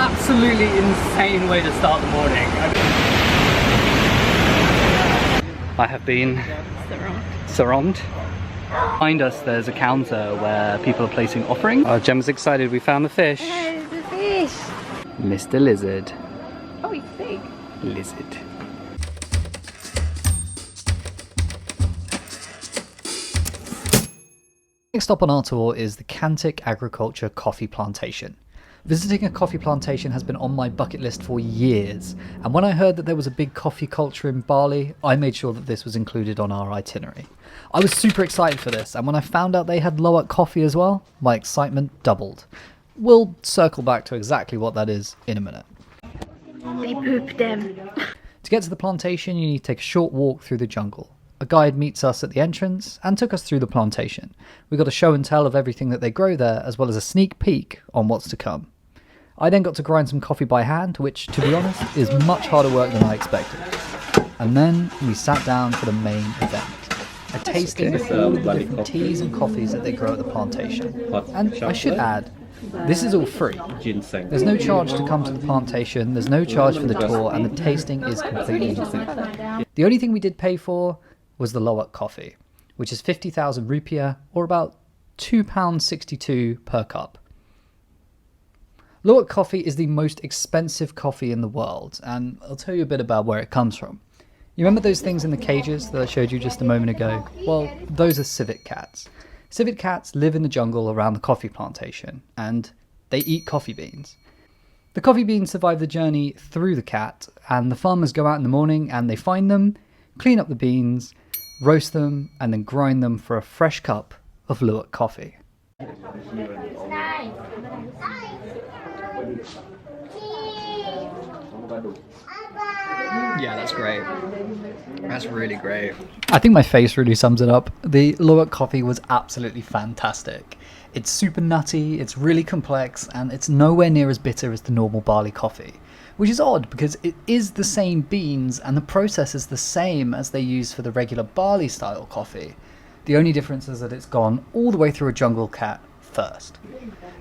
absolutely insane way to start the morning. I have been surrounded. Behind us there's a counter where people are placing offerings. Gemma's excited, we found the fish. Hey, the fish! Mr. Lizard. Oh, he's big. Lizard. Next stop on our tour is the Cantic Agriculture Coffee Plantation. Visiting a coffee plantation has been on my bucket list for years, and when I heard that there was a big coffee culture in Bali, I made sure that this was included on our itinerary. I was super excited for this, and when I found out they had Loak coffee as well, my excitement doubled. We'll circle back to exactly what that is in a minute. They pooped them. To get to the plantation, you need to take a short walk through the jungle. A guide meets us at the entrance and took us through the plantation. We got a show and tell of everything that they grow there, as well as a sneak peek on what's to come. I then got to grind some coffee by hand, which, to be honest, is much harder work than I expected. And then we sat down for the main event. A tasting of all of the different teas and coffees that they grow at the plantation. And I should add, this is all free. There's no charge to come to the plantation, there's no charge for the tour, and the tasting is completely included. The only thing we did pay for was the Loak coffee, which is 50,000 rupiah, or about £2.62 per cup. Loak coffee is the most expensive coffee in the world, and I'll tell you a bit about where it comes from. You remember those things in the cages that I showed you just a moment ago? Well, those are civet cats. Civet cats live in the jungle around the coffee plantation, and they eat coffee beans. The coffee beans survive the journey through the cat, and the farmers go out in the morning and they find them, clean up the beans, roast them, and then grind them for a fresh cup of Loak coffee. Yeah, that's great. That's really great. I think my face really sums it up. The Loak coffee was absolutely fantastic. It's super nutty, it's really complex, and it's nowhere near as bitter as the normal barley coffee. Which is odd because it is the same beans and the process is the same as they use for the regular barley style coffee. The only difference is that it's gone all the way through a jungle cat first.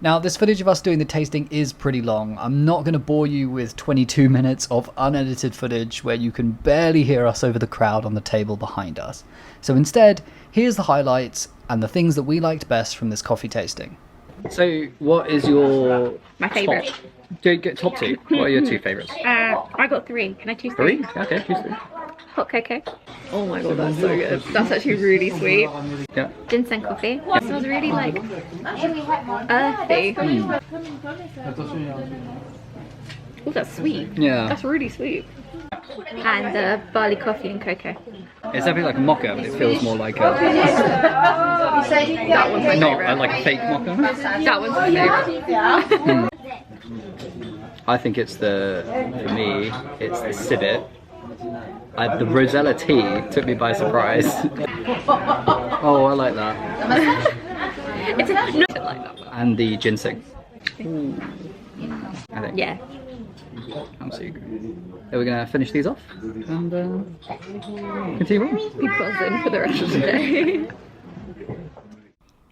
Now, this footage of us doing the tasting is pretty long. I'm not going to bore you with 22 minutes of unedited footage where you can barely hear us over the crowd on the table behind us. So instead, here's the highlights and the things that we liked best from this coffee tasting. So, what is your My favourite. top two? What are your two favourites? I got three. Can I choose three? Okay, choose three. Hot cocoa. Oh my god, that's so good. That's actually really sweet. Yeah. Ginseng coffee. It smells really like earthy. Oh, that's sweet. Yeah. That's really sweet. And barley coffee and cocoa. It's definitely like a mocha, but it feels more like a... That one's my favourite. Not like a fake mocha. That one's my favourite. I think it's for me, it's the civet. The Rosella tea took me by surprise. Oh, I like that. It's not like that one. And the ginseng. I think. Yeah. Absolutely great. Are we going to finish these off and continue on? Be buzzing for the rest of the day.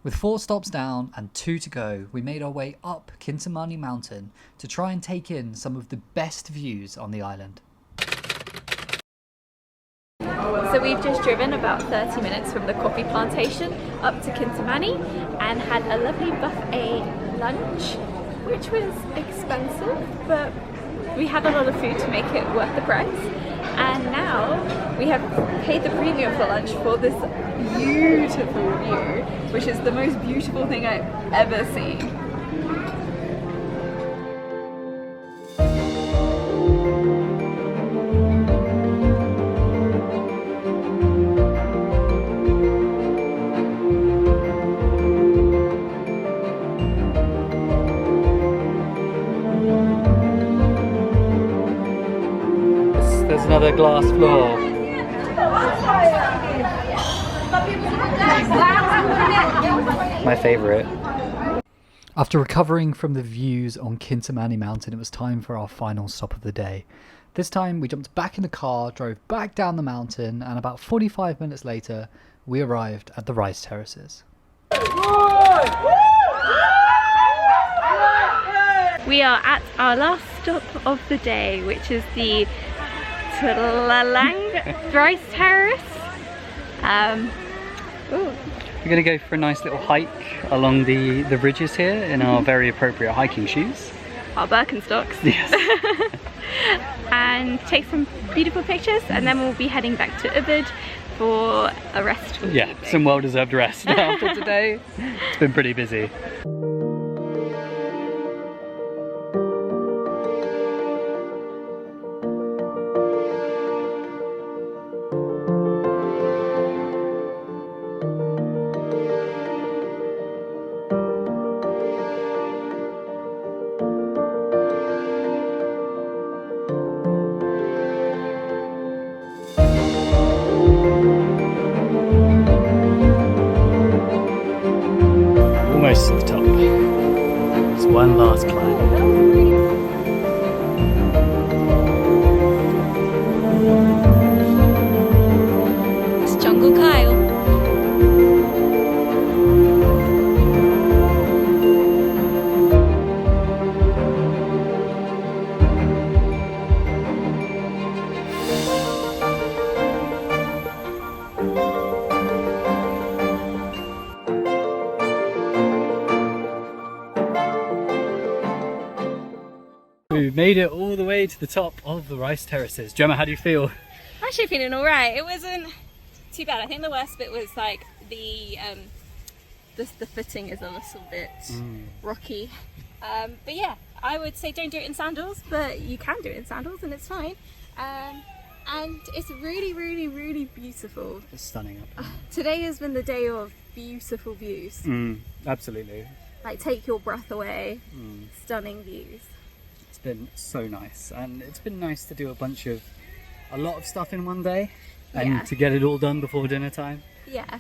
With 4 stops down and 2 to go, we made our way up Kintamani Mountain to try and take in some of the best views on the island. So we've just driven about 30 minutes from the coffee plantation up to Kintamani and had a lovely buffet lunch, which was expensive, but we had a lot of food to make it worth the price. And now we have paid the premium for lunch for this beautiful view, which is the most beautiful thing I've ever seen. There's another glass floor. My favourite. After recovering from the views on Kintamani Mountain, it was time for our final stop of the day. This time we jumped back in the car, drove back down the mountain, and about 45 minutes later we arrived at the rice terraces. We are at our last stop of the day, which is the Tlalang Rice Terrace. We're going to go for a nice little hike along the ridges here in our very appropriate hiking shoes. Our Birkenstocks. Yes. And take some beautiful pictures, and then we'll be heading back to Ubud for a restful evening. Some well-deserved rest after today. It's been pretty busy. Almost to the top. It's one last climb. It's Jungle Kyle. We made it all the way to the top of the rice terraces. Gemma, how do you feel? I'm actually feeling alright. It wasn't too bad. I think the worst bit was like the footing is a little bit rocky. But yeah, I would say don't do it in sandals, but you can do it in sandals and it's fine. And it's really, really, really beautiful. It's stunning up. Today has been the day of beautiful views. Absolutely. Like take your breath away. Stunning views. It's been so nice, and it's been nice to do a lot of stuff in one day, and to get it all done before dinner time. Yeah.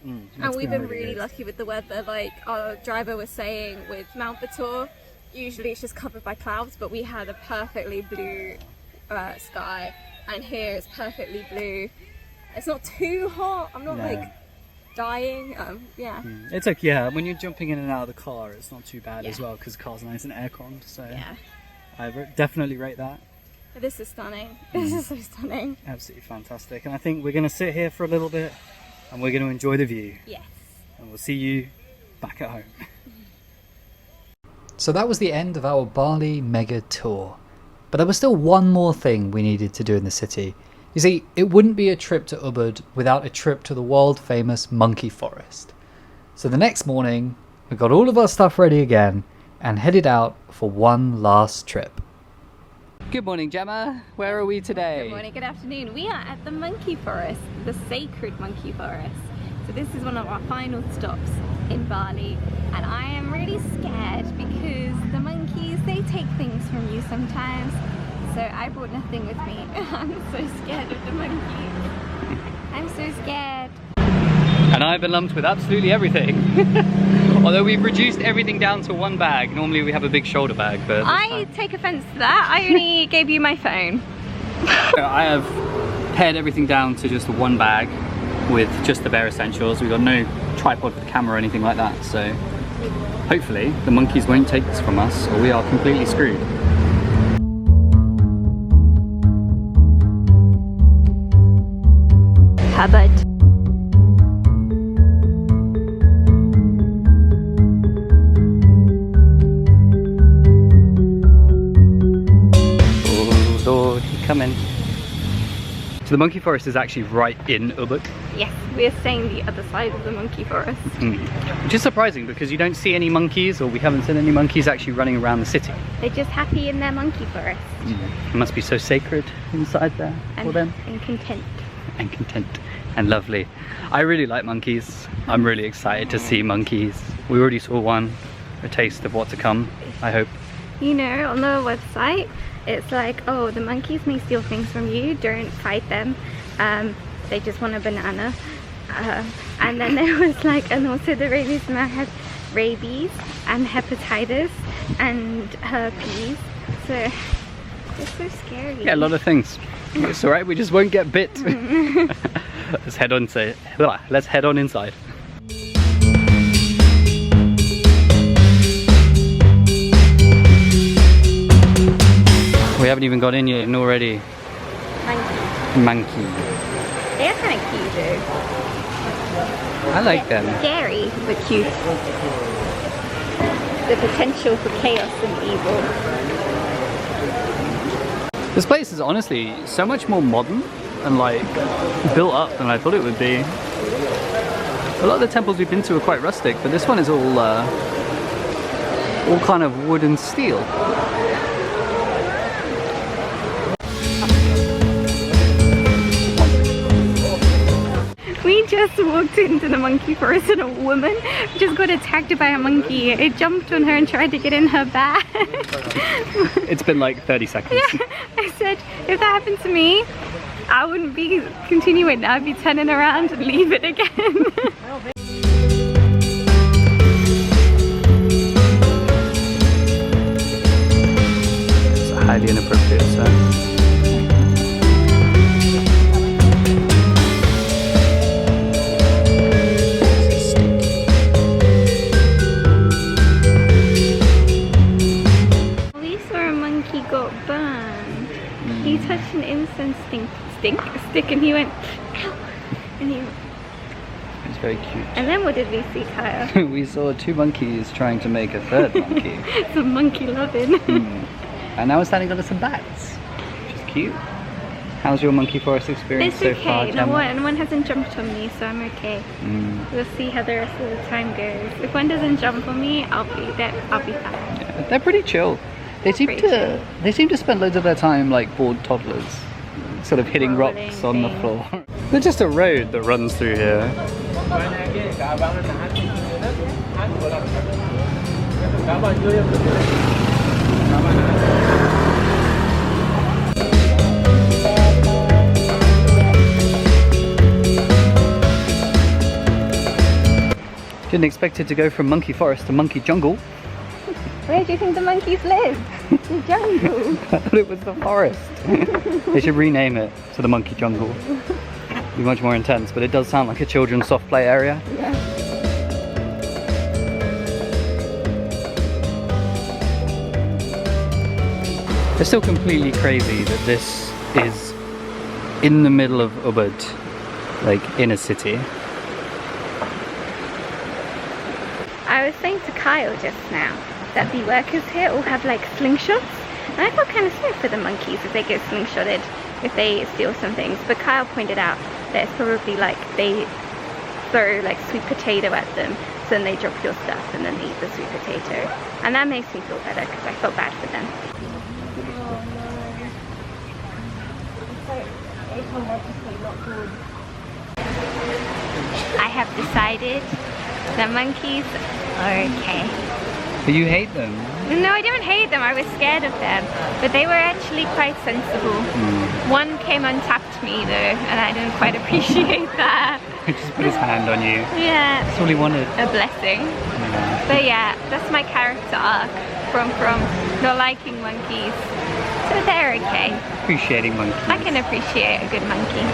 And we've been really lucky with the weather. Like our driver was saying, with Mount Batur, usually it's just covered by clouds, but we had a perfectly blue sky, and here it's perfectly blue. It's not too hot. I'm not like dying. It's like, when you're jumping in and out of the car, it's not too bad as well, because the car's nice and aircon. So I definitely rate that. This is stunning. This is so stunning. Absolutely fantastic. And I think we're going to sit here for a little bit and we're going to enjoy the view. Yes. And we'll see you back at home. So that was the end of our Bali mega tour. But there was still one more thing we needed to do in the city. You see, it wouldn't be a trip to Ubud without a trip to the world famous monkey forest. So the next morning, we got all of our stuff ready again and headed out for one last trip. Good morning, Gemma. Where are we today? Good morning, good afternoon. We are at the monkey forest, the sacred monkey forest. So this is one of our final stops in Bali, and I am really scared because the monkeys, they take things from you sometimes. So I brought nothing with me. I'm so scared of the monkeys. I'm so scared. And I've been lumped with absolutely everything. Although we've reduced everything down to one bag. Normally we have a big shoulder bag, but I take offense to that. I only gave you my phone. I have pared everything down to just one bag with just the bare essentials. We've got no tripod for the camera or anything like that. So hopefully the monkeys won't take this from us, or we are completely screwed. Hubbard. Oh Lord, come in. So the monkey forest is actually right in Ubud. Yes, we are staying the other side of the monkey forest. Which is surprising because you don't see any monkeys, or we haven't seen any monkeys actually running around the city. They're just happy in their monkey forest. It must be so sacred inside there for them. And content. And content and lovely. I really like monkeys. I'm really excited to see monkeys. We already saw one, a taste of what to come, I hope. You know, on the website it's like, oh, the monkeys may steal things from you, don't fight them, they just want a banana. And then there was like, and also the rabies man had rabies and hepatitis and herpes, so it's so scary. Yeah, a lot of things. It's alright, we just won't get bit. Let's head on inside. haven't even got in yet and already... Monkey. Monkey. They're kind of cute though. I like them. Scary, but cute. The potential for chaos and evil. This place is honestly so much more modern and like built up than I thought it would be. A lot of the temples we've been to are quite rustic, but this one is all kind of wood and steel. We just walked into the monkey forest and a woman just got attacked by a monkey. It jumped on her and tried to get in her bag. It's been like 30 seconds. Yeah, I said, if that happened to me, I wouldn't be continuing. I'd be turning around and leave it again. It's highly inappropriate, sir. Got burned. He touched an incense stick and he went, ow! And he... It's very cute. And then what did we see, Kyle? We saw 2 monkeys trying to make a 3rd monkey. Some monkey loving. And now we're standing under some bats, which is cute. How's your monkey forest experience so far, okay. Gemma? No one hasn't jumped on me, so I'm okay. We'll see how the rest of the time goes. If one doesn't jump on me, I'll be fine. Yeah, they're pretty chill. They seem to spend loads of their time like bored toddlers, sort of hitting rocks on the floor. There's just a road that runs through here. Didn't expect it to go from monkey forest to monkey jungle. Where do you think the monkeys live? The jungle. I thought it was the forest. They should rename it to the monkey jungle. It'd be much more intense, but it does sound like a children's soft play area. Yeah. It's still completely crazy that this is in the middle of Ubud, like in a city. I was saying to Kyle just now that the workers here all have like slingshots, and I felt kind of sorry for the monkeys if they get slingshotted if they steal some things, but Kyle pointed out that it's probably like they throw like sweet potato at them, so then they drop your stuff and then they eat the sweet potato, and that makes me feel better because I felt bad for them. I have decided the monkeys are okay. But you hate them? No, I don't hate them. I was scared of them. But they were actually quite sensible. One came and tapped me though, and I didn't quite appreciate that. He just put his hand on you. Yeah. That's all he wanted. A blessing. Yeah. But yeah, that's my character arc from not liking monkeys. So they're okay. Appreciating monkeys. I can appreciate a good monkey.